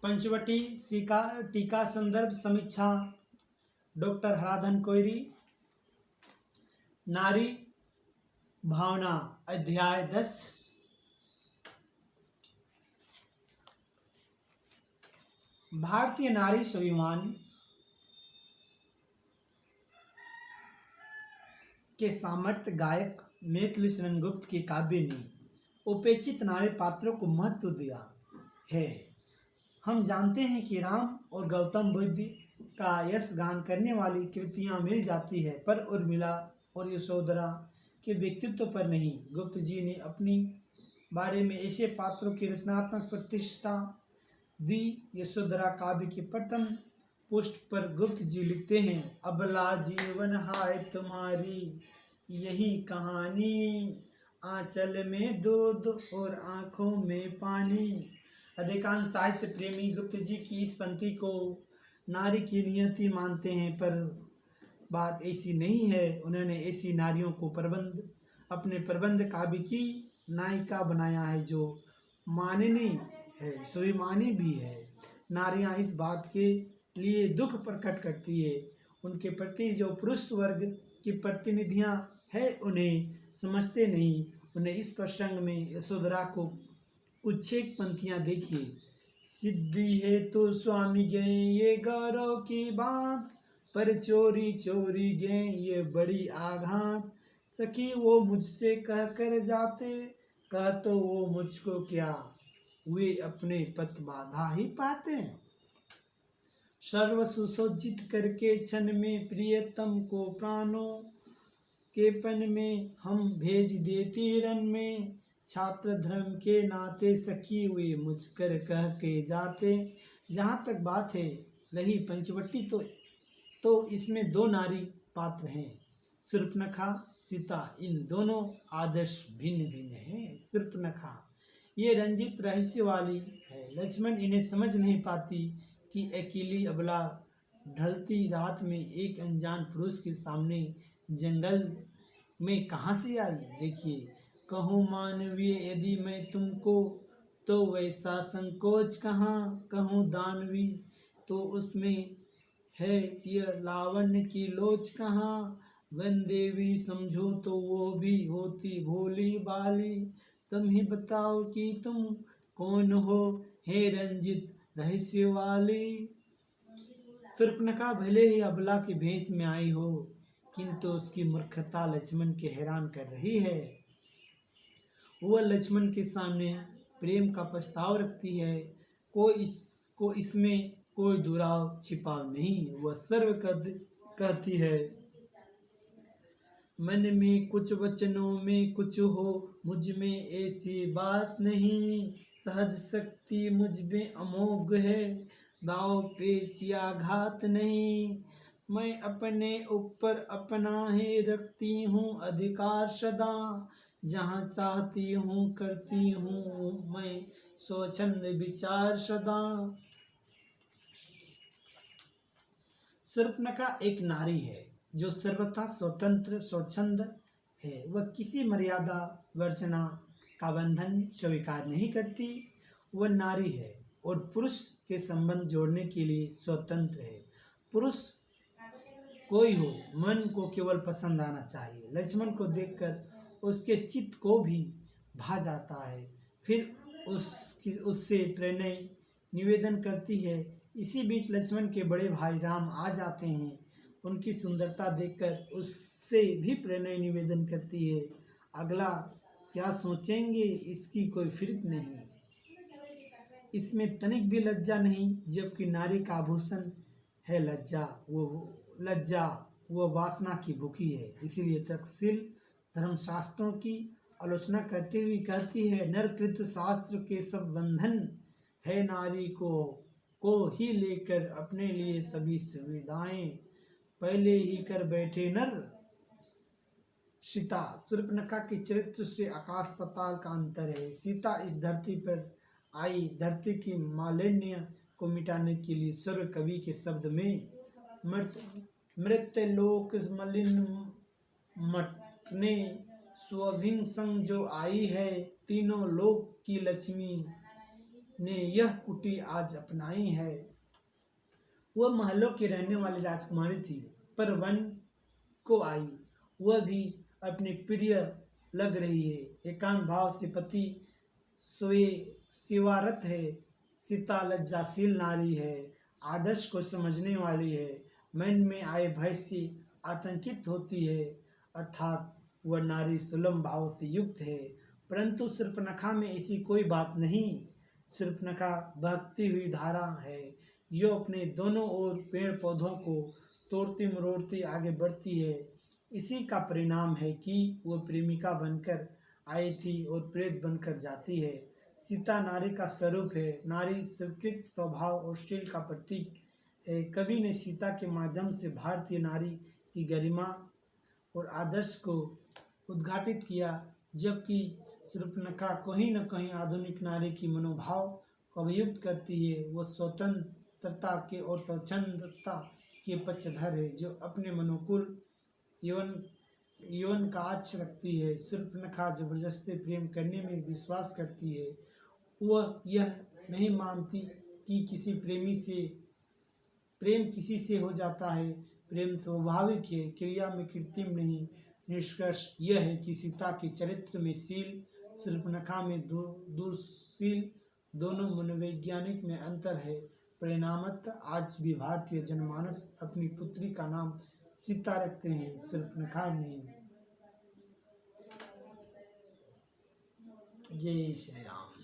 पंचवटी टीका संदर्भ समीक्षा डॉक्टर हराधन कोइरी। नारी भावना अध्याय 10। भारतीय नारी स्वाभिमान के सामर्थ्य गायक मैथिली शरण गुप्त के काव्य ने उपेक्षित नारी पात्रों को महत्व दिया है। हम जानते हैं कि राम और गौतम बुद्ध का यश गान करने वाली कृतियां मिल जाती है, पर उर्मिला और यशोधरा के व्यक्तित्व पर नहीं। गुप्त जी ने अपनी बारे में ऐसे पात्रों की रचनात्मक प्रतिष्ठा दी। यशोधरा काव्य के प्रथम पुष्ट पर गुप्त जी लिखते हैं, अबला जीवन हाय तुम्हारी यही कहानी, आंचल में दूध और आंखों में पानी। अधिकांश साहित्य प्रेमी गुप्त जी की इस पंक्ति को नारी की नियति मानते हैं, पर बात ऐसी नहीं है। उन्होंने ऐसी नारियों को अपने प्रबंध काव्य की नायिका बनाया है जो माननीय है, स्वाभिमानी भी है। नारियां इस बात के लिए दुख प्रकट करती है उनके प्रति जो पुरुष वर्ग की प्रतिनिधियां है उन्हें समझते नहीं। उन्हें इस प्रसंग में यशोधरा को कुछ एक पंक्तियां देखिए। सिद्धि है तो स्वामी गए ये गौरव की बात, पर चोरी चोरी गए ये बड़ी आघात। सखी वो मुझसे कह कर जाते, कह तो वो मुझको क्या, वे अपने पथ बाधा ही पाते। सर्व सुसज्जित करके क्षण में प्रियतम को प्राणों के पन में हम भेज देते रन में। छात्र धर्म के नाते सखी वे मुझ कर कह के जाते। जहाँ तक बात है रही पंचवटी तो इसमें दो नारी पात्र हैं, शूर्पणखा सीता। इन दोनों आदर्श भिन्न भिन्न हैं। शूर्पणखा ये रंजित रहस्य वाली है। लक्ष्मण इन्हें समझ नहीं पाती कि अकेली अबला ढलती रात में एक अनजान पुरुष के सामने जंगल में कहाँ से आई। देखिए, कहूँ मानवीय यदि मैं तुमको, तो वैसा संकोच कहाँ। कहूँ दानवी तो उसमें है यह लावण्य की लोच कहाँ। वन देवी समझो तो वो भी होती भोली बाली। तुम ही बताओ कि तुम कौन हो, हे रंजित रहस्य वाली। शूर्पणखा भले ही अबला की भेष में आई हो, किंतु उसकी मूर्खता लक्ष्मण के हैरान कर रही है। वह लक्ष्मण के सामने प्रेम का प्रस्ताव रखती है। इसमें कोई दुराव छिपाव नहीं। वह सर्व कहती है, मन में कुछ वचनों में कुछ हो, मुझ में ऐसी बात नहीं। सहज शक्ति मुझ में अमोघ है, दाव पेच या घात नहीं। मैं अपने ऊपर अपना ही रखती हूँ अधिकार सदा, जहाँ चाहती हूँ करती हूँ मैं स्वच्छंद विचार सदा। शूर्पणखा एक नारी है जो सर्वथा स्वतंत्र स्वच्छंद है। वह किसी मर्यादा वर्चना का बंधन स्वीकार नहीं करती। वह नारी है और पुरुष के संबंध जोड़ने के लिए स्वतंत्र है। पुरुष कोई हो, मन को केवल पसंद आना चाहिए। लक्ष्मण को देखकर उसके चित्त को भी भा जाता है, फिर उससे प्रणय निवेदन करती है। इसी बीच लक्ष्मण के बड़े भाई राम आ जाते हैं। उनकी सुंदरता देखकर उससे भी प्रणय निवेदन करती है। अगला क्या सोचेंगे इसकी कोई फिक्र नहीं। इसमें तनिक भी लज्जा नहीं, जबकि नारी का आभूषण है लज्जा। वो वासना की भूखी है। इसीलिए तक्षशिला धर्मशास्त्रों की आलोचना करते हुए कहती है, नरकृत शास्त्र के सब बंधन है नारी को ही लेकर अपने लिए सभी सुविधाएं पहले ही कर बैठे नर। सीता शूर्पणखा के चरित्र से आकाश पाताल का अंतर है। सीता इस धरती पर आई धरती की मालिन्य को मिटाने के लिए। सर्व कवि के शब्द में मृत्यलोक मलिन मटने स्वभिंग संग जो आई है, तीनों लोक की लक्ष्मी ने यह कुटी आज अपनाई है। वह महलों की रहने वाली राजकुमारी थी, पर वन को आई। वह भी अपने प्रिय लग रही है। एकांत भाव से पति सोए सेवारत है। सीता लज्जाशील नारी है, आदर्श को समझने वाली है, मन में आए भय से आतंकित होती है, अर्थात वह नारी सुलभ भाव से युक्त है। परंतु शूर्पणखा में ऐसी कोई बात नहीं। शूर्पणखा बहती हुई धारा है, जो अपने दोनों ओर पेड़ पौधों को तोड़ती मरोड़ती आगे बढ़ती है। इसी का परिणाम है कि वह प्रेमिका बनकर आई थी और प्रेत बनकर जाती है। सीता नारी का स्वरूप है। नारी स्वीकृत स्वभाव और शील का प्रतीक है। कवि ने सीता के माध्यम से भारतीय नारी की गरिमा और आदर्श को उद्घाटित किया, जबकि शूर्पणखा कहीं न कहीं आधुनिक नारी की मनोभाव को अभिव्यक्त करती है। वह स्वतंत्रता के और स्वच्छंदता के पक्षधर है, जो अपने मनोकुल यौवन का आच्छ रखती है। शूर्पणखा जबरदस्ती प्रेम करने में विश्वास करती है। वह यह नहीं मानती कि प्रेम किसी से हो जाता है। प्रेम स्वाभाविक है, क्रिया में कृत्रिम नहीं। निष्कर्ष यह है कि सीता के चरित्र में शील, शूर्पणखा में दुःशील, दोनों मनोवैज्ञानिक में अंतर है। परिणामतः आज भी भारतीय जनमानस अपनी पुत्री का नाम सीता रखते हैं, शूर्पणखा नहीं। जय श्री राम।